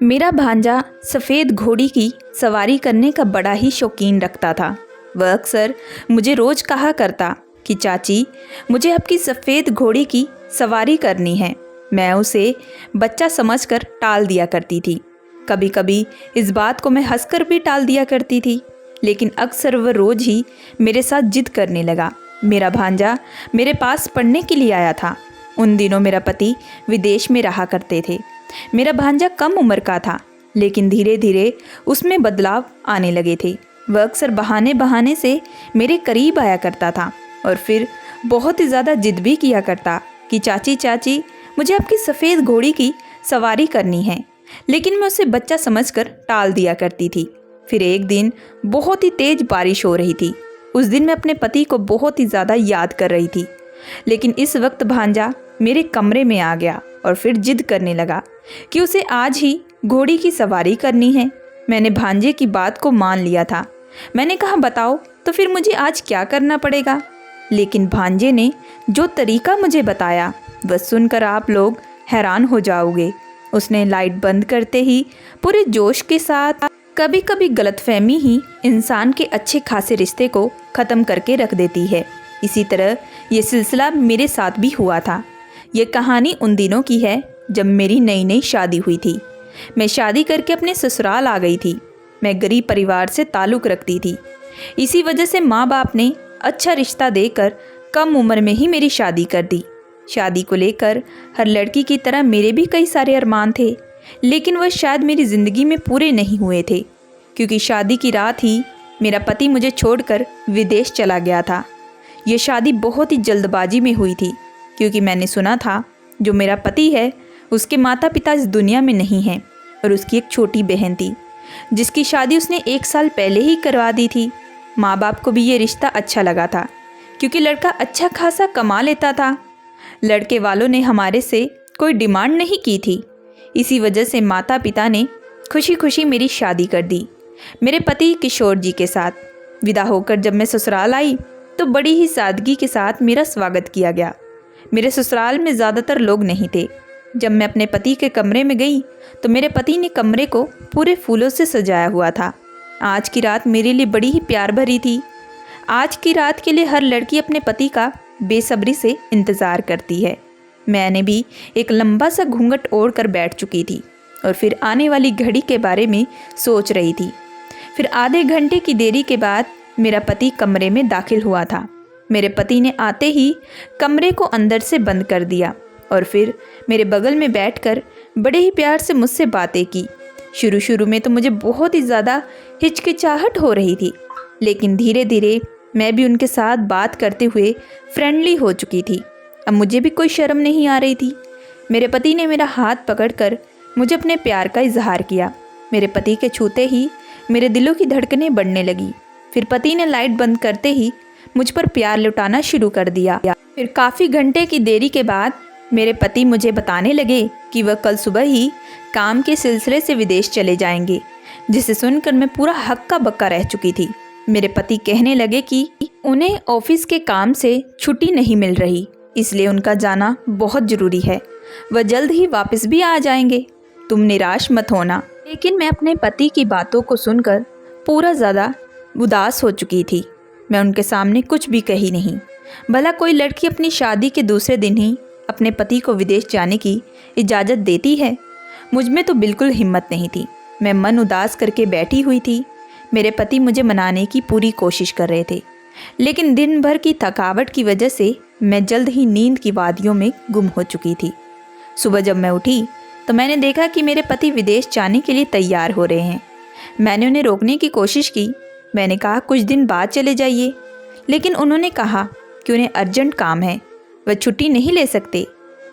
मेरा भांजा सफ़ेद घोड़ी की सवारी करने का बड़ा ही शौकीन रखता था। वह अक्सर मुझे रोज़ कहा करता कि चाची, मुझे आपकी सफ़ेद घोड़ी की सवारी करनी है। मैं उसे बच्चा समझकर टाल दिया करती थी। कभी कभी इस बात को मैं हंसकर भी टाल दिया करती थी, लेकिन अक्सर वह रोज़ ही मेरे साथ जिद करने लगा। मेरा भांजा मेरे पास पढ़ने के लिए आया था। उन दिनों मेरा पति विदेश में रहा करते थे। मेरा भांजा कम उम्र का था, लेकिन धीरे धीरे उसमें बदलाव आने लगे थे। वह अक्सर बहाने बहाने से मेरे करीब आया करता था और फिर बहुत ही ज़्यादा जिद भी किया करता कि चाची चाची, मुझे आपकी सफ़ेद घोड़ी की सवारी करनी है। लेकिन मैं उसे बच्चा समझकर टाल दिया करती थी। फिर एक दिन बहुत ही तेज बारिश हो रही थी। उस दिन मैं अपने पति को बहुत ही ज़्यादा याद कर रही थी, लेकिन इस वक्त भांजा मेरे कमरे में आ गया और फिर जिद करने लगा कि उसे आज ही घोड़ी की सवारी करनी है। मैंने भांजे की बात को मान लिया था। मैंने कहा, बताओ तो फिर मुझे आज क्या करना पड़ेगा। लेकिन भांजे ने जो तरीका मुझे बताया वह सुनकर आप लोग हैरान हो जाओगे। उसने लाइट बंद करते ही पूरे जोश के साथ, कभी कभी गलतफहमी ही इंसान के अच्छे खासे रिश्ते को ख़त्म करके रख देती है। इसी तरह ये सिलसिला मेरे साथ भी हुआ था। ये कहानी उन दिनों की है जब मेरी नई नई शादी हुई थी। मैं शादी करके अपने ससुराल आ गई थी। मैं गरीब परिवार से ताल्लुक़ रखती थी। इसी वजह से माँ बाप ने अच्छा रिश्ता देकर कम उम्र में ही मेरी शादी कर दी। शादी को लेकर हर लड़की की तरह मेरे भी कई सारे अरमान थे, लेकिन वह शायद मेरी ज़िंदगी में पूरे नहीं हुए थे, क्योंकि शादी की रात ही मेरा पति मुझे छोड़कर विदेश चला गया था। यह शादी बहुत ही जल्दबाजी में हुई थी, क्योंकि मैंने सुना था जो मेरा पति है उसके माता पिता इस दुनिया में नहीं हैं और उसकी एक छोटी बहन थी जिसकी शादी उसने 1 साल पहले ही करवा दी थी। माँ बाप को भी ये रिश्ता अच्छा लगा था, क्योंकि लड़का अच्छा खासा कमा लेता था। लड़के वालों ने हमारे से कोई डिमांड नहीं की थी। इसी वजह से माता पिता ने खुशी खुशी मेरी शादी कर दी मेरे पति किशोर जी के साथ। विदा होकर जब मैं ससुराल आई तो बड़ी ही सादगी के साथ मेरा स्वागत किया गया। मेरे ससुराल में ज़्यादातर लोग नहीं थे। जब मैं अपने पति के कमरे में गई तो मेरे पति ने कमरे को पूरे फूलों से सजाया हुआ था। आज की रात मेरे लिए बड़ी ही प्यार भरी थी। आज की रात के लिए हर लड़की अपने पति का बेसब्री से इंतज़ार करती है। मैंने भी एक लंबा सा घूंघट ओढ़ कर बैठ चुकी थी और फिर आने वाली घड़ी के बारे में सोच रही थी। फिर आधे घंटे की देरी के बाद मेरा पति कमरे में दाखिल हुआ था। मेरे पति ने आते ही कमरे को अंदर से बंद कर दिया और फिर मेरे बगल में बैठकर बड़े ही प्यार से मुझसे बातें की। शुरू में तो मुझे बहुत ही ज़्यादा हिचकिचाहट हो रही थी, लेकिन धीरे धीरे मैं भी उनके साथ बात करते हुए फ्रेंडली हो चुकी थी। अब मुझे भी कोई शर्म नहीं आ रही थी। मेरे पति ने मेरा हाथ पकड़कर मुझे अपने प्यार का इजहार किया। मेरे पति के छूते ही मेरे दिलों की धड़कनें बढ़ने लगी। फिर पति ने लाइट बंद करते ही मुझ पर प्यार लुटाना शुरू कर दिया। फिर काफ़ी घंटे की देरी के बाद मेरे पति मुझे बताने लगे कि वह कल सुबह ही काम के सिलसिले से विदेश चले जाएंगे, जिसे सुनकर मैं पूरा हक्का बक्का रह चुकी थी। मेरे पति कहने लगे कि उन्हें ऑफिस के काम से छुट्टी नहीं मिल रही, इसलिए उनका जाना बहुत ज़रूरी है। वह जल्द ही वापस भी आ जाएंगे, तुम निराश मत होना। लेकिन मैं अपने पति की बातों को सुनकर पूरा ज़्यादा उदास हो चुकी थी। मैं उनके सामने कुछ भी कही नहीं। भला कोई लड़की अपनी शादी के दूसरे दिन ही अपने पति को विदेश जाने की इजाज़त देती है? मुझ में तो बिल्कुल हिम्मत नहीं थी। मैं मन उदास करके बैठी हुई थी। मेरे पति मुझे मनाने की पूरी कोशिश कर रहे थे, लेकिन दिन भर की थकावट की वजह से मैं जल्द ही नींद की वादियों में गुम हो चुकी थी। सुबह जब मैं उठी तो मैंने देखा कि मेरे पति विदेश जाने के लिए तैयार हो रहे हैं। मैंने उन्हें रोकने की कोशिश की। मैंने कहा, कुछ दिन बाद चले जाइए, लेकिन उन्होंने कहा कि उन्हें अर्जेंट काम है, वह छुट्टी नहीं ले सकते।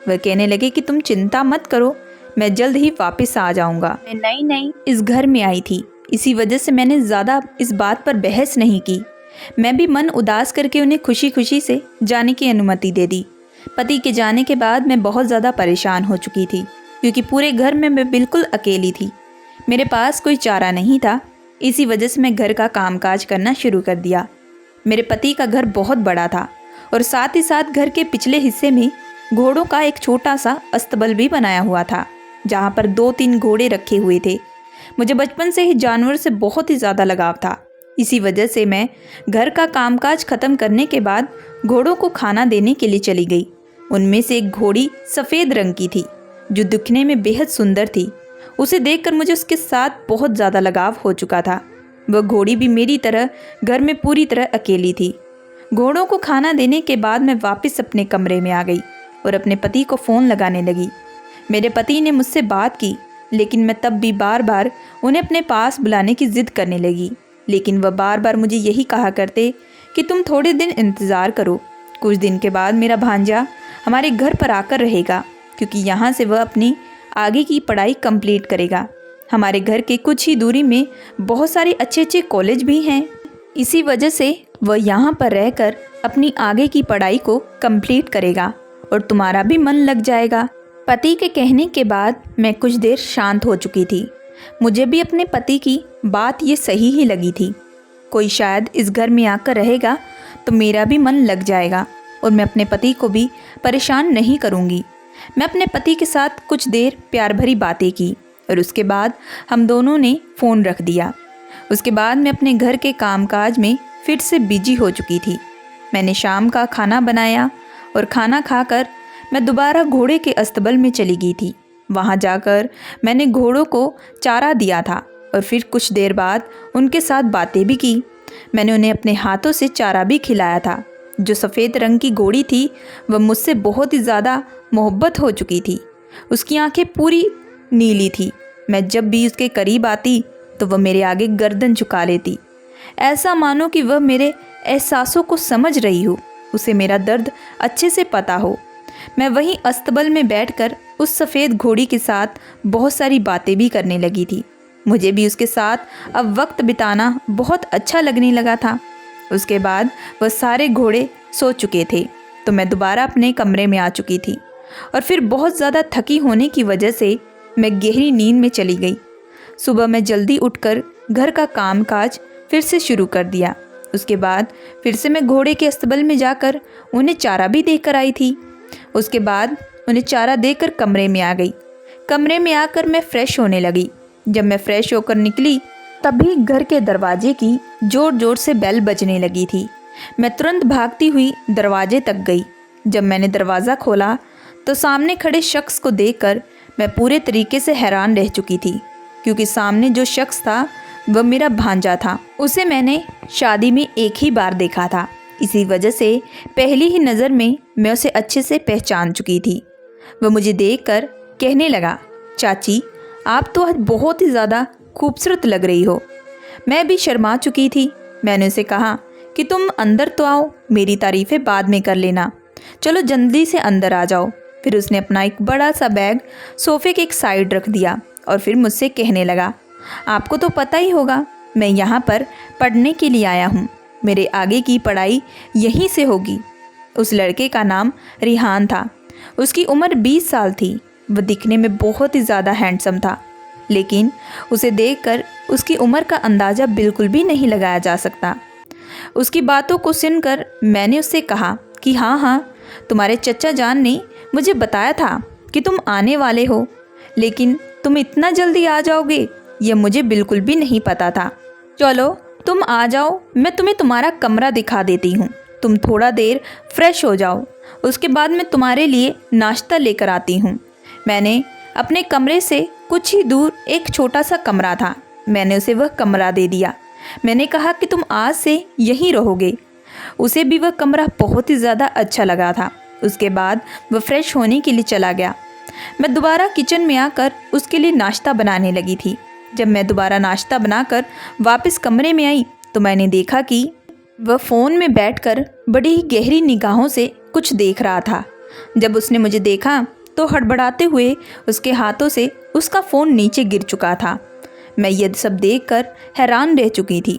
वह कहने लगे कि तुम चिंता मत करो, मैं जल्द ही वापस आ जाऊंगा। मैं नई इस घर में आई थी, इसी वजह से मैंने ज़्यादा इस बात पर बहस नहीं की। मैं भी मन उदास करके उन्हें खुशी खुशी से जाने की अनुमति दे दी। पति के जाने के बाद मैं बहुत ज़्यादा परेशान हो चुकी थी, क्योंकि पूरे घर में मैं बिल्कुल अकेली थी। मेरे पास कोई चारा नहीं था। इसी वजह से मैं घर का कामकाज करना शुरू कर दिया। मेरे पति का घर बहुत बड़ा था और साथ ही साथ घर के पिछले हिस्से में घोड़ों का एक छोटा सा अस्तबल भी बनाया हुआ था। जहाँ पर 2-3 घोड़े रखे हुए थे। मुझे बचपन से ही जानवर से बहुत ही ज़्यादा लगाव था। इसी वजह से मैं घर का कामकाज ख़त्म करने के बाद घोड़ों को खाना देने के लिए चली गई। उनमें से एक घोड़ी सफ़ेद रंग की थी जो दिखने में बेहद सुंदर थी। उसे देखकर मुझे उसके साथ बहुत ज़्यादा लगाव हो चुका था। वह घोड़ी भी मेरी तरह घर में पूरी तरह अकेली थी। घोड़ों को खाना देने के बाद मैं वापस अपने कमरे में आ गई और अपने पति को फ़ोन लगाने लगी। मेरे पति ने मुझसे बात की, लेकिन मैं तब भी बार बार उन्हें अपने पास बुलाने की ज़िद करने लगी। लेकिन वह बार बार मुझे यही कहा करते कि तुम थोड़े दिन इंतज़ार करो, कुछ दिन के बाद मेरा भांजा हमारे घर पर आकर रहेगा, क्योंकि यहाँ से वह अपनी आगे की पढ़ाई कंप्लीट करेगा। हमारे घर के कुछ ही दूरी में बहुत सारे अच्छे अच्छे कॉलेज भी हैं। इसी वजह से वह यहाँ पर रहकर अपनी आगे की पढ़ाई को कंप्लीट करेगा और तुम्हारा भी मन लग जाएगा। पति के कहने के बाद मैं कुछ देर शांत हो चुकी थी। मुझे भी अपने पति की बात ये सही ही लगी थी। कोई शायद इस घर में आकर रहेगा तो मेरा भी मन लग जाएगा और मैं अपने पति को भी परेशान नहीं करूँगी। मैं अपने पति के साथ कुछ देर प्यार भरी बातें की और उसके बाद हम दोनों ने फ़ोन रख दिया। उसके बाद मैं अपने घर के कामकाज में फिर से बिजी हो चुकी थी। मैंने शाम का खाना बनाया और खाना खाकर मैं दोबारा घोड़े के अस्तबल में चली गई थी। वहाँ जाकर मैंने घोड़ों को चारा दिया था और फिर कुछ देर बाद उनके साथ बातें भी की। मैंने उन्हें अपने हाथों से चारा भी खिलाया था। जो सफ़ेद रंग की घोड़ी थी वह मुझसे बहुत ही ज़्यादा मोहब्बत हो चुकी थी। उसकी आंखें पूरी नीली थी। मैं जब भी उसके करीब आती तो वह मेरे आगे गर्दन झुका लेती, ऐसा मानो कि वह मेरे एहसासों को समझ रही हो, उसे मेरा दर्द अच्छे से पता हो। मैं वहीं अस्तबल में बैठकर उस सफ़ेद घोड़ी के साथ बहुत सारी बातें भी करने लगी थी। मुझे भी उसके साथ अब वक्त बिताना बहुत अच्छा लगने लगा था। उसके बाद वह सारे घोड़े सो चुके थे तो मैं दोबारा अपने कमरे में आ चुकी थी और फिर बहुत ज़्यादा थकी होने की वजह से मैं गहरी नींद में चली गई। सुबह मैं जल्दी उठकर घर का कामकाज फिर से शुरू कर दिया। उसके बाद फिर से मैं घोड़े के अस्तबल में जाकर उन्हें चारा भी देकर आई थी। उसके बाद उन्हें चारा देकर कमरे में आ गई। कमरे में आकर मैं फ़्रेश होने लगी। जब मैं फ़्रेश होकर निकली तभी घर के दरवाजे की ज़ोर ज़ोर से बेल बजने लगी थी। मैं तुरंत भागती हुई दरवाजे तक गई। जब मैंने दरवाज़ा खोला तो सामने खड़े शख्स को देखकर मैं पूरे तरीके से हैरान रह चुकी थी, क्योंकि सामने जो शख्स था वह मेरा भांजा था। उसे मैंने शादी में एक ही बार देखा था, इसी वजह से पहली ही नज़र में मैं उसे अच्छे से पहचान चुकी थी। वह मुझे देखकर कहने लगा, चाची आप तो आज बहुत ही ज़्यादा खूबसूरत लग रही हो। मैं भी शर्मा चुकी थी। मैंने उसे कहा कि तुम अंदर तो आओ, मेरी तारीफ़ें बाद में कर लेना, चलो जल्दी से अंदर आ जाओ। फिर उसने अपना एक बड़ा सा बैग सोफ़े के एक साइड रख दिया और फिर मुझसे कहने लगा, आपको तो पता ही होगा मैं यहाँ पर पढ़ने के लिए आया हूँ, मेरे आगे की पढ़ाई यहीं से होगी। उस लड़के का नाम रिहान था। उसकी उम्र 20 साल थी। वह दिखने में बहुत ही ज़्यादा हैंडसम था, लेकिन उसे देखकर उसकी उम्र का अंदाज़ा बिल्कुल भी नहीं लगाया जा सकता। उसकी बातों को सुनकर मैंने उससे कहा कि हाँ, तुम्हारे चचा जान ने मुझे बताया था कि तुम आने वाले हो, लेकिन तुम इतना जल्दी आ जाओगे यह मुझे बिल्कुल भी नहीं पता था। चलो तुम आ जाओ, मैं तुम्हें तुम्हारा कमरा दिखा देती हूँ। तुम थोड़ा देर फ्रेश हो जाओ, उसके बाद मैं तुम्हारे लिए नाश्ता लेकर आती हूँ। मैंने अपने कमरे से कुछ ही दूर एक छोटा सा कमरा था, मैंने उसे वह कमरा दे दिया। मैंने कहा कि तुम आज से यहीं रहोगे। उसे भी वह कमरा बहुत ही ज़्यादा अच्छा लगा था। उसके बाद वह फ्रेश होने के लिए चला गया। मैं दोबारा किचन में आकर उसके लिए नाश्ता बनाने लगी थी। जब मैं दोबारा नाश्ता बनाकर वापस कमरे में आई तो मैंने देखा कि वह फ़ोन में बैठकर बड़ी ही गहरी निगाहों से कुछ देख रहा था। जब उसने मुझे देखा तो हड़बड़ाते हुए उसके हाथों से उसका फ़ोन नीचे गिर चुका था। मैं यह सब देखकर हैरान रह चुकी थी।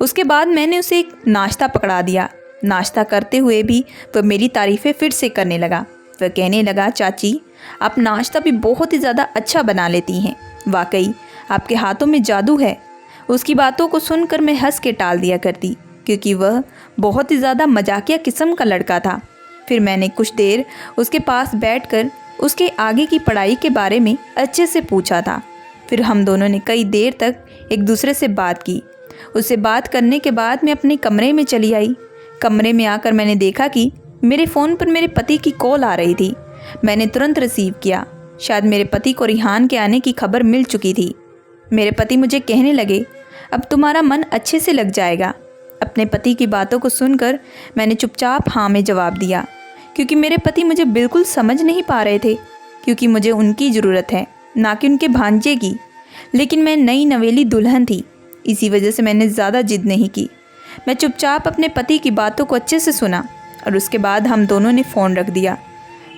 उसके बाद मैंने उसे एक नाश्ता पकड़ा दिया। नाश्ता करते हुए भी वह मेरी तारीफ़ें फिर से करने लगा। वह कहने लगा, चाची आप नाश्ता भी बहुत ही ज़्यादा अच्छा बना लेती हैं, वाकई आपके हाथों में जादू है। उसकी बातों को सुनकर मैं हंस के टाल दिया करती, क्योंकि वह बहुत ही ज़्यादा मजाकिया किस्म का लड़का था। फिर मैंने कुछ देर उसके पास बैठकर उसके आगे की पढ़ाई के बारे में अच्छे से पूछा था। फिर हम दोनों ने कई देर तक एक दूसरे से बात की। उससे बात करने के बाद मैं अपने कमरे में चली आई। कमरे में आकर मैंने देखा कि मेरे फ़ोन पर मेरे पति की कॉल आ रही थी। मैंने तुरंत रिसीव किया। शायद मेरे पति को रिहान के आने की खबर मिल चुकी थी। मेरे पति मुझे कहने लगे, अब तुम्हारा मन अच्छे से लग जाएगा। अपने पति की बातों को सुनकर मैंने चुपचाप हाँ में जवाब दिया, क्योंकि मेरे पति मुझे बिल्कुल समझ नहीं पा रहे थे, क्योंकि मुझे उनकी ज़रूरत है, ना कि उनके भांजे की। लेकिन मैं नई नवेली दुल्हन थी, इसी वजह से मैंने ज़्यादा जिद नहीं की। मैं चुपचाप अपने पति की बातों को अच्छे से सुना और उसके बाद हम दोनों ने फ़ोन रख दिया।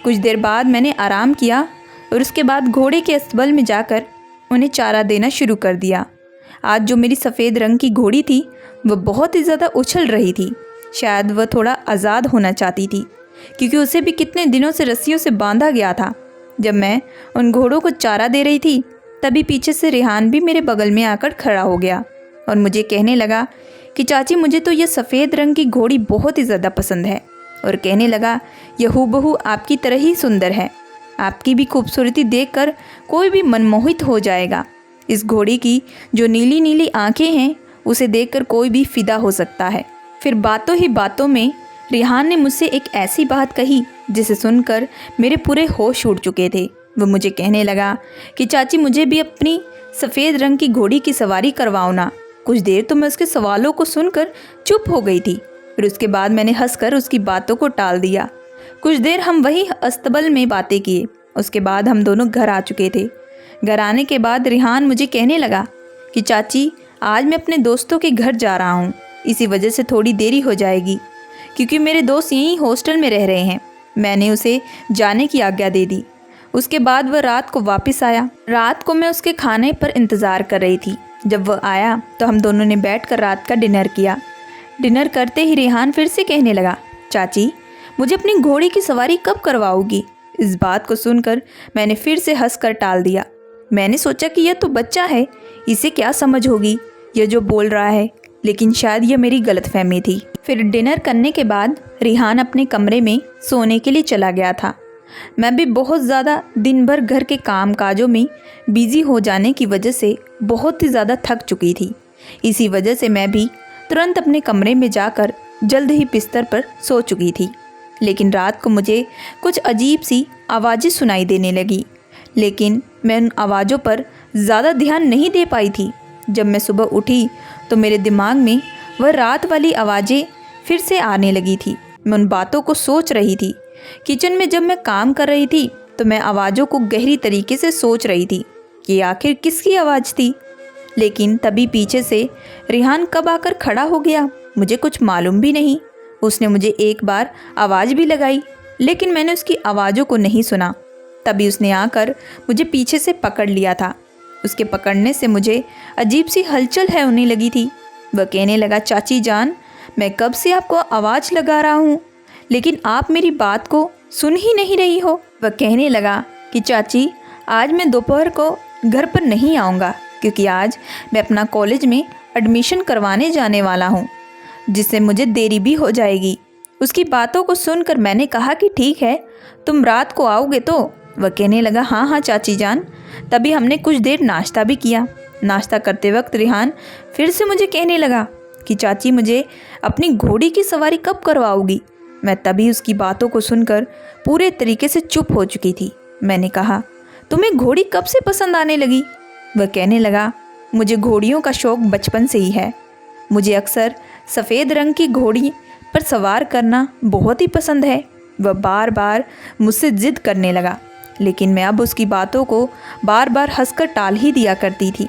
कुछ देर बाद मैंने आराम किया और उसके बाद घोड़े के अस्तबल में जाकर उन्हें चारा देना शुरू कर दिया। आज जो मेरी सफ़ेद रंग की घोड़ी थी वह बहुत ही ज़्यादा उछल रही थी। शायद वह थोड़ा आज़ाद होना चाहती थी, क्योंकि उसे भी कितने दिनों से रस्सियों से बांधा गया था। जब मैं उन घोड़ों को चारा दे रही थी तभी पीछे से रिहान भी मेरे बगल में आकर खड़ा हो गया और मुझे कहने लगा कि चाची, मुझे तो यह सफ़ेद रंग की घोड़ी बहुत ही ज़्यादा पसंद है। और कहने लगा, यह हूबहू आपकी तरह ही सुंदर है। आपकी भी खूबसूरती देखकर कोई भी मनमोहित हो जाएगा। इस घोड़ी की जो नीली नीली आंखें हैं उसे देखकर कोई भी फिदा हो सकता है। फिर बातों ही बातों में रिहान ने मुझसे एक ऐसी बात कही जिसे सुनकर मेरे पूरे होश उड़ चुके थे। वह मुझे कहने लगा कि चाची, मुझे भी अपनी सफ़ेद रंग की घोड़ी की सवारी करवाओ ना। कुछ देर तो मैं उसके सवालों को सुनकर चुप हो गई थी। फिर उसके बाद मैंने हंसकर उसकी बातों को टाल दिया। कुछ देर हम वही अस्तबल में बातें किए। उसके बाद हम दोनों घर आ चुके थे। घर आने के बाद रिहान मुझे कहने लगा कि चाची, आज मैं अपने दोस्तों के घर जा रहा हूँ, इसी वजह से थोड़ी देरी हो जाएगी, क्योंकि मेरे दोस्त यहीं हॉस्टल में रह रहे हैं। मैंने उसे जाने की आज्ञा दे दी। उसके बाद वह रात को वापस आया। रात को मैं उसके खाने पर इंतज़ार कर रही थी। जब वह आया तो हम दोनों ने बैठकर रात का डिनर किया। डिनर करते ही रिहान फिर से कहने लगा, चाची, मुझे अपनी घोड़ी की सवारी कब करवाओगी? इस बात को सुनकर मैंने फिर से हंसकर टाल दिया। मैंने सोचा कि यह तो बच्चा है, इसे क्या समझ होगी यह जो बोल रहा है, लेकिन शायद यह मेरी गलतफहमी थी। फिर डिनर करने के बाद रिहान अपने कमरे में सोने के लिए चला गया था। मैं भी बहुत ज़्यादा दिन भर घर के काम काजों में बिज़ी हो जाने की वजह से बहुत ही ज़्यादा थक चुकी थी। इसी वजह से मैं भी तुरंत अपने कमरे में जाकर जल्द ही बिस्तर पर सो चुकी थी। लेकिन रात को मुझे कुछ अजीब सी आवाज़ें सुनाई देने लगी, लेकिन मैं उन आवाज़ों पर ज़्यादा ध्यान नहीं दे पाई थी। जब मैं सुबह उठी तो मेरे दिमाग में वह रात वाली आवाज़ें फिर से आने लगी थी। मैं उन बातों को सोच रही थी। किचन में जब मैं काम कर रही थी तो मैं आवाज़ों को गहरी तरीके से सोच रही थी कि आखिर किसकी आवाज़ थी। लेकिन तभी पीछे से रिहान कब आकर खड़ा हो गया, मुझे कुछ मालूम भी नहीं। उसने मुझे एक बार आवाज़ भी लगाई, लेकिन मैंने उसकी आवाज़ों को नहीं सुना। तभी उसने आकर मुझे पीछे से पकड़ लिया था। उसके पकड़ने से मुझे अजीब सी हलचल है होने लगी थी। वह कहने लगा, चाची जान, मैं कब से आपको आवाज़ लगा रहा हूँ, लेकिन आप मेरी बात को सुन ही नहीं रही हो। वह कहने लगा कि चाची, आज मैं दोपहर को घर पर नहीं आऊँगा, क्योंकि आज मैं अपना कॉलेज में एडमिशन करवाने जाने वाला हूँ, जिससे मुझे देरी भी हो जाएगी। उसकी बातों को सुनकर मैंने कहा कि ठीक है, तुम रात को आओगे तो? वह कहने लगा, हाँ हाँ चाची जान। तभी हमने कुछ देर नाश्ता भी किया। नाश्ता करते वक्त रिहान फिर से मुझे कहने लगा कि चाची, मुझे अपनी घोड़ी की सवारी कब करवाओगी? मैं तभी उसकी बातों को सुनकर पूरे तरीके से चुप हो चुकी थी। मैंने कहा, तुम्हें घोड़ी कब से पसंद आने लगी? वह कहने लगा, मुझे घोड़ियों का शौक़ बचपन से ही है। मुझे अक्सर सफ़ेद रंग की घोड़ी पर सवार करना बहुत ही पसंद है। वह बार बार मुझसे ज़िद करने लगा, लेकिन मैं अब उसकी बातों को बार बार हंसकर टाल ही दिया करती थी।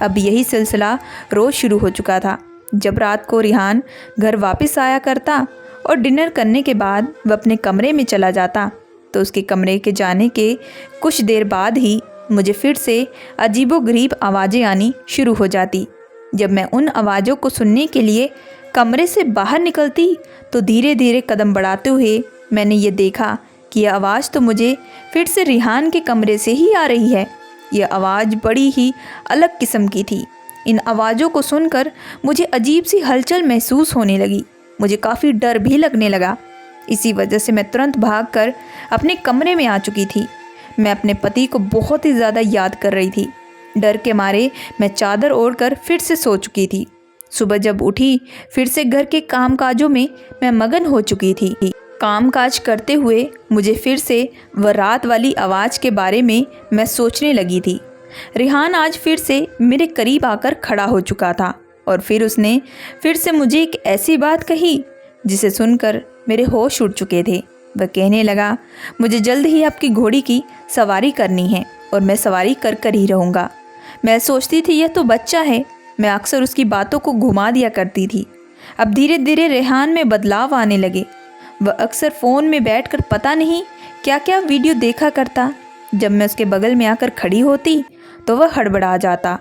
अब यही सिलसिला रोज़ शुरू हो चुका था। जब रात को रिहान घर वापस आया करता और डिनर करने के बाद वह अपने कमरे में चला जाता, तो उसके कमरे के जाने के कुछ देर बाद ही मुझे फिर से अजीबोगरीब आवाज़ें आनी शुरू हो जाती। जब मैं उन आवाज़ों को सुनने के लिए कमरे से बाहर निकलती तो धीरे धीरे कदम बढ़ाते हुए मैंने ये देखा कि यह आवाज़ तो मुझे फिर से रिहान के कमरे से ही आ रही है। यह आवाज़ बड़ी ही अलग किस्म की थी। इन आवाज़ों को सुनकर मुझे अजीब सी हलचल महसूस होने लगी। मुझे काफ़ी डर भी लगने लगा। इसी वजह से मैं तुरंत भागकर अपने कमरे में आ चुकी थी। मैं अपने पति को बहुत ही ज़्यादा याद कर रही थी। डर के मारे मैं चादर ओढ़कर फिर से सो चुकी थी। सुबह जब उठी फिर से घर के कामकाजों में मैं मगन हो चुकी थी। कामकाज करते हुए मुझे फिर से वह रात वाली आवाज़ के बारे में मैं सोचने लगी थी। रिहान आज फिर से मेरे करीब आकर खड़ा हो चुका था और फिर उसने फिर से मुझे एक ऐसी बात कही जिसे सुनकर मेरे होश उड़ चुके थे। वह कहने लगा, मुझे जल्द ही आपकी घोड़ी की सवारी करनी है और मैं सवारी कर कर ही रहूँगा। मैं सोचती थी यह तो बच्चा है। मैं अक्सर उसकी बातों को घुमा दिया करती थी। अब धीरे धीरे रेहान में बदलाव आने लगे। वह अक्सर फ़ोन में बैठकर पता नहीं क्या क्या वीडियो देखा करता। जब मैं उसके बगल में आकर खड़ी होती तो वह हड़बड़ा जाता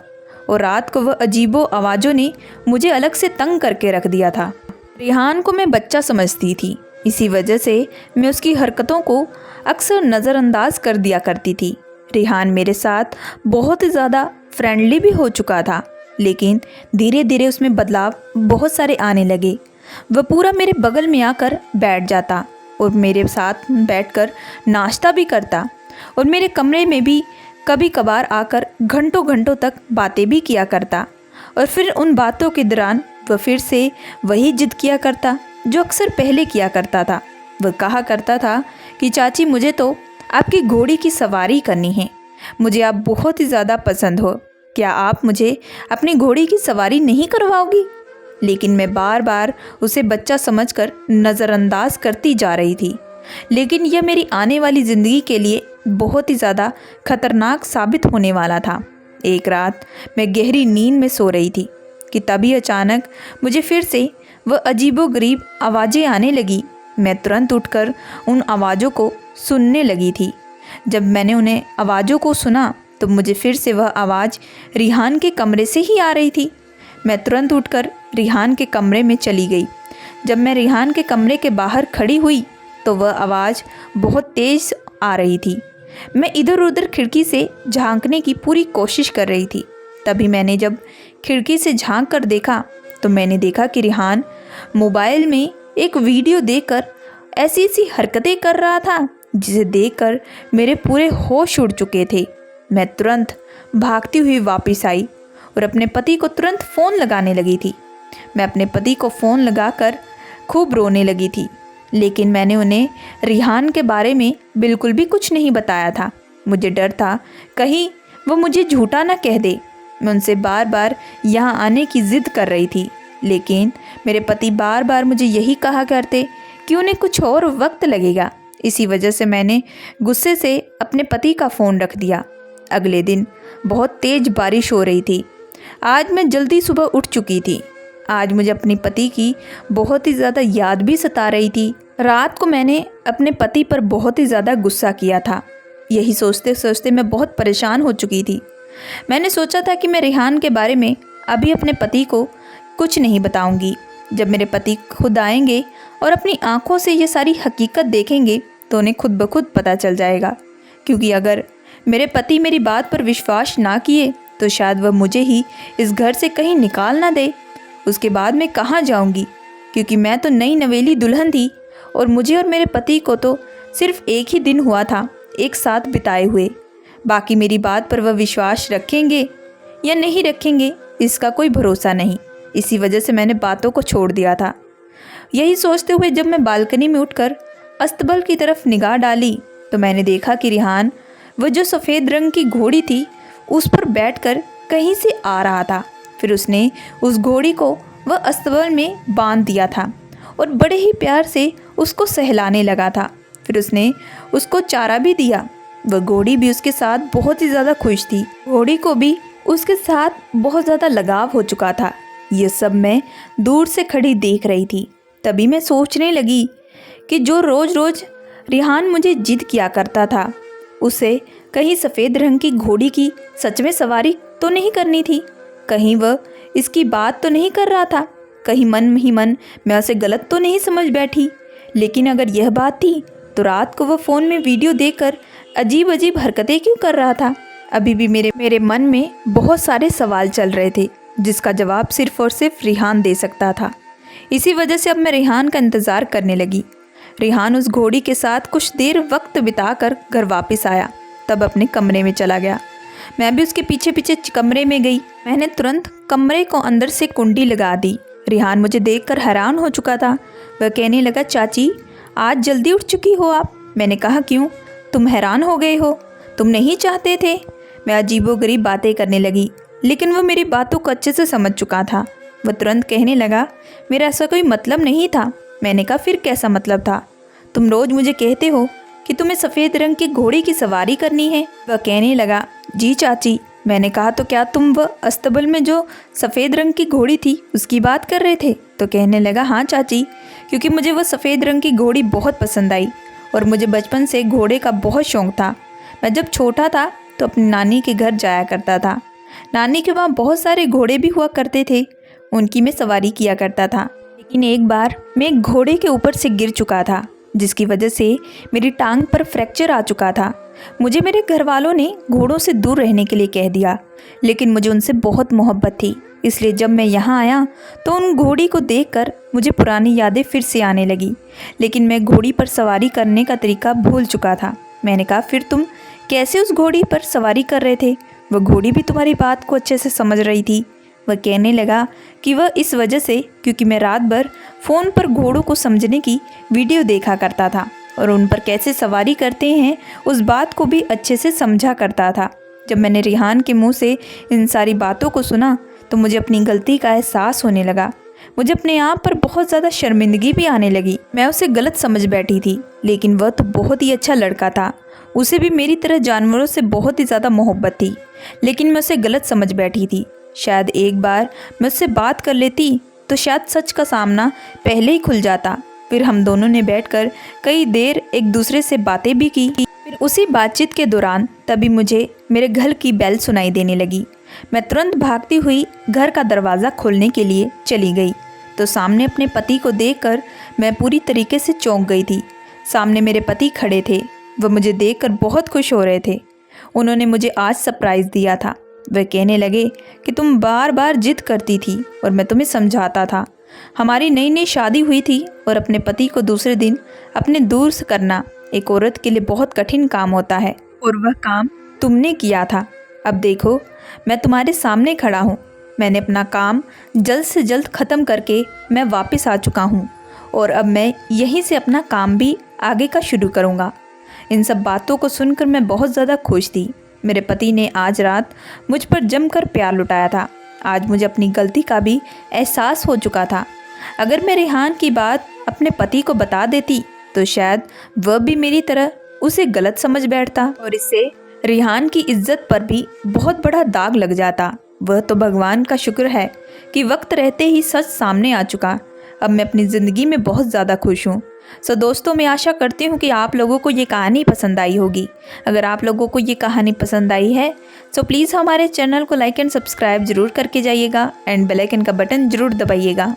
और रात को वह अजीबो आवाज़ों ने मुझे अलग से तंग करके रख दिया था। रेहान को मैं बच्चा समझती थी, इसी वजह से मैं उसकी हरकतों को अक्सर नज़रअंदाज कर दिया करती थी। रेहान मेरे साथ बहुत ही ज़्यादा फ्रेंडली भी हो चुका था, लेकिन धीरे धीरे उसमें बदलाव बहुत सारे आने लगे। वह पूरा मेरे बगल में आकर बैठ जाता और मेरे साथ बैठकर नाश्ता भी करता और मेरे कमरे में भी कभी कभार आकर घंटों घंटों तक बातें भी किया करता। और फिर उन बातों के दौरान वह फिर से वही जिद किया करता जो अक्सर पहले किया करता था। वह कहा करता था कि चाची, मुझे तो आपकी घोड़ी की सवारी करनी है। मुझे आप बहुत ही ज़्यादा पसंद हो, क्या आप मुझे अपनी घोड़ी की सवारी नहीं करवाओगी? लेकिन मैं बार बार उसे बच्चा समझकर नज़रअंदाज करती जा रही थी। लेकिन यह मेरी आने वाली ज़िंदगी के लिए बहुत ही ज़्यादा खतरनाक साबित होने वाला था। एक रात मैं गहरी नींद में सो रही थी कि तभी अचानक मुझे फिर से वह अजीबोगरीब आवाज़ें आने लगी। मैं तुरंत उठकर उन आवाज़ों को सुनने लगी थी। जब मैंने उन्हें आवाज़ों को सुना तो मुझे फिर से वह आवाज़ रिहान के कमरे से ही आ रही थी। मैं तुरंत उठकर रिहान के कमरे में चली गई। जब मैं रिहान के कमरे के बाहर खड़ी हुई तो वह आवाज़ बहुत तेज़ आ रही थी। मैं इधर उधर खिड़की से झांकने की पूरी कोशिश कर रही थी। तभी मैंने जब खिड़की से झांक कर देखा तो मैंने देखा कि रिहान मोबाइल में एक वीडियो देखकर ऐसी ऐसी हरकतें कर रहा था जिसे देखकर मेरे पूरे होश उड़ चुके थे। मैं तुरंत भागती हुई वापस आई और अपने पति को तुरंत फ़ोन लगाने लगी थी। मैं अपने पति को फ़ोन लगाकर खूब रोने लगी थी, लेकिन मैंने उन्हें रिहान के बारे में बिल्कुल भी कुछ नहीं बताया था। मुझे डर था कहीं वो मुझे झूठा ना कह दे। मैं उनसे बार बार यहाँ आने की ज़िद कर रही थी, लेकिन मेरे पति बार बार मुझे यही कहा करते कि उन्हें कुछ और वक्त लगेगा। इसी वजह से मैंने गुस्से से अपने पति का फ़ोन रख दिया। अगले दिन बहुत तेज़ बारिश हो रही थी। आज मैं जल्दी सुबह उठ चुकी थी। आज मुझे अपने पति की बहुत ही ज़्यादा याद भी सता रही थी। रात को मैंने अपने पति पर बहुत ही ज़्यादा गुस्सा किया था। यही सोचते सोचते मैं बहुत परेशान हो चुकी थी। मैंने सोचा था कि मैं रिहान के बारे में अभी अपने पति को कुछ नहीं बताऊंगी। जब मेरे पति खुद आएंगे और अपनी आंखों से ये सारी हकीकत देखेंगे तो उन्हें खुद ब खुद पता चल जाएगा। क्योंकि अगर मेरे पति मेरी बात पर विश्वास ना किए तो शायद वह मुझे ही इस घर से कहीं निकाल ना दे। उसके बाद मैं कहाँ जाऊंगी? क्योंकि मैं तो नई नवेली दुल्हन थी और मुझे और मेरे पति को तो सिर्फ एक ही दिन हुआ था एक साथ बिताए हुए। बाकी मेरी बात पर वह विश्वास रखेंगे या नहीं रखेंगे इसका कोई भरोसा नहीं। इसी वजह से मैंने बातों को छोड़ दिया था। यही सोचते हुए जब मैं बालकनी में उठकर अस्तबल की तरफ निगाह डाली तो मैंने देखा कि रिहान वह जो सफ़ेद रंग की घोड़ी थी उस पर बैठकर कहीं से आ रहा था। फिर उसने उस घोड़ी को वह अस्तबल में बांध दिया था और बड़े ही प्यार से उसको सहलाने लगा था। फिर उसने उसको चारा भी दिया। वह घोड़ी भी उसके साथ बहुत ही ज़्यादा खुश थी। घोड़ी को भी उसके साथ बहुत ज़्यादा लगाव हो चुका था। ये सब मैं दूर से खड़ी देख रही थी। तभी मैं सोचने लगी कि जो रोज़ रोज़ रिहान मुझे जिद किया करता था उसे कहीं सफ़ेद रंग की घोड़ी की सच में सवारी तो नहीं करनी थी। कहीं वह इसकी बात तो नहीं कर रहा था। कहीं मन ही मन मैं उसे गलत तो नहीं समझ बैठी। लेकिन अगर यह बात थी तो रात को वह फ़ोन में वीडियो देखकर अजीब अजीब हरकतें क्यों कर रहा था? अभी भी मेरे मन में बहुत सारे सवाल चल रहे थे जिसका जवाब सिर्फ और सिर्फ रिहान दे सकता था। इसी वजह से अब मैं रिहान का इंतज़ार करने लगी। रिहान उस घोड़ी के साथ कुछ देर वक्त बिताकर घर वापस आया। तब अपने कमरे में चला गया। मैं भी उसके पीछे पीछे कमरे में गई। मैंने तुरंत कमरे को अंदर से कुंडी लगा दी। रिहान मुझे देखकर हैरान हो चुका था। वह कहने लगा, चाची आज जल्दी उठ चुकी हो आप। मैंने कहा, क्यों, तुम हैरान हो गए हो, तुम नहीं चाहते थे। मैं अजीबोगरीब बातें करने लगी, लेकिन वह मेरी बातों को अच्छे से समझ चुका था। वह तुरंत कहने लगा, मेरा ऐसा कोई मतलब नहीं था। मैंने कहा, फिर कैसा मतलब था? तुम रोज़ मुझे कहते हो कि तुम्हें सफ़ेद रंग के घोड़े की सवारी करनी है। वह कहने लगा, जी चाची। मैंने कहा, तो क्या तुम वह अस्तबल में जो सफ़ेद रंग की घोड़ी थी उसकी बात कर रहे थे? तो कहने लगा, हाँ चाची, क्योंकि मुझे वह सफ़ेद रंग की घोड़ी बहुत पसंद आई और मुझे बचपन से घोड़े का बहुत शौक़ था। मैं जब छोटा था तो अपनी नानी के घर जाया करता था। नानी के वहाँ बहुत सारे घोड़े भी हुआ करते थे, उनकी मैं सवारी किया करता था। लेकिन एक बार मैं एक घोड़े के ऊपर से गिर चुका था, जिसकी वजह से मेरी टांग पर फ्रैक्चर आ चुका था। मुझे मेरे घर वालों ने घोड़ों से दूर रहने के लिए कह दिया, लेकिन मुझे उनसे बहुत मोहब्बत थी। इसलिए जब मैं यहाँ आया तो उन घोड़ी को देखकर मुझे पुरानी यादें फिर से आने लगी। लेकिन मैं घोड़ी पर सवारी करने का तरीका भूल चुका था। मैंने कहा, फिर तुम कैसे उस घोड़ी पर सवारी कर रहे थे? वह घोड़ी भी तुम्हारी बात को अच्छे से समझ रही थी। वह कहने लगा कि वह इस वजह से क्योंकि मैं रात भर फ़ोन पर घोड़ों को समझने की वीडियो देखा करता था और उन पर कैसे सवारी करते हैं उस बात को भी अच्छे से समझा करता था। जब मैंने रिहान के मुंह से इन सारी बातों को सुना तो मुझे अपनी गलती का एहसास होने लगा। मुझे अपने आप पर बहुत ज़्यादा शर्मिंदगी भी आने लगी। मैं उसे गलत समझ बैठी थी, लेकिन वह तो बहुत ही अच्छा लड़का था। उसे भी मेरी तरह जानवरों से बहुत ही ज़्यादा मोहब्बत थी, लेकिन मैं उसे गलत समझ बैठी थी। शायद एक बार मैं उससे बात कर लेती तो शायद सच का सामना पहले ही खुल जाता। फिर हम दोनों ने बैठकर कई देर एक दूसरे से बातें भी की। फिर उसी बातचीत के दौरान तभी मुझे मेरे घर की बेल सुनाई देने लगी। मैं तुरंत भागती हुई घर का दरवाज़ा खोलने के लिए चली गई तो सामने अपने पति को देखकर मैं पूरी तरीके से चौंक गई थी। सामने मेरे पति खड़े थे। वह मुझे देखकर बहुत खुश हो रहे थे। उन्होंने मुझे आज सरप्राइज़ दिया था। वह कहने लगे कि तुम बार बार जिद करती थी और मैं तुम्हें समझाता था। हमारी नई नई शादी हुई थी और अपने पति को दूसरे दिन अपने दूर से करना एक औरत के लिए बहुत कठिन काम होता है और वह काम तुमने किया था। अब देखो, मैं तुम्हारे सामने खड़ा हूँ। मैंने अपना काम जल्द से जल्द ख़त्म करके मैं वापस आ चुका हूँ और अब मैं यहीं से अपना काम भी आगे का शुरू करूँगा। इन सब बातों को सुनकर मैं बहुत ज़्यादा खुश थी। मेरे पति ने आज रात मुझ पर जमकर प्यार लुटाया था। आज मुझे अपनी गलती का भी एहसास हो चुका था। अगर मैं रिहान की बात अपने पति को बता देती तो शायद वह भी मेरी तरह उसे गलत समझ बैठता और इससे रिहान की इज्जत पर भी बहुत बड़ा दाग लग जाता। वह तो भगवान का शुक्र है कि वक्त रहते ही सच सामने आ चुका। अब मैं अपनी ज़िंदगी में बहुत ज़्यादा खुश हूँ। सो दोस्तों, मैं आशा करती हूँ कि आप लोगों को ये कहानी पसंद आई होगी। अगर आप लोगों को ये कहानी पसंद आई है तो प्लीज़ हमारे चैनल को लाइक एंड सब्सक्राइब ज़रूर करके जाइएगा एंड बेल आइकन का बटन ज़रूर दबाइएगा।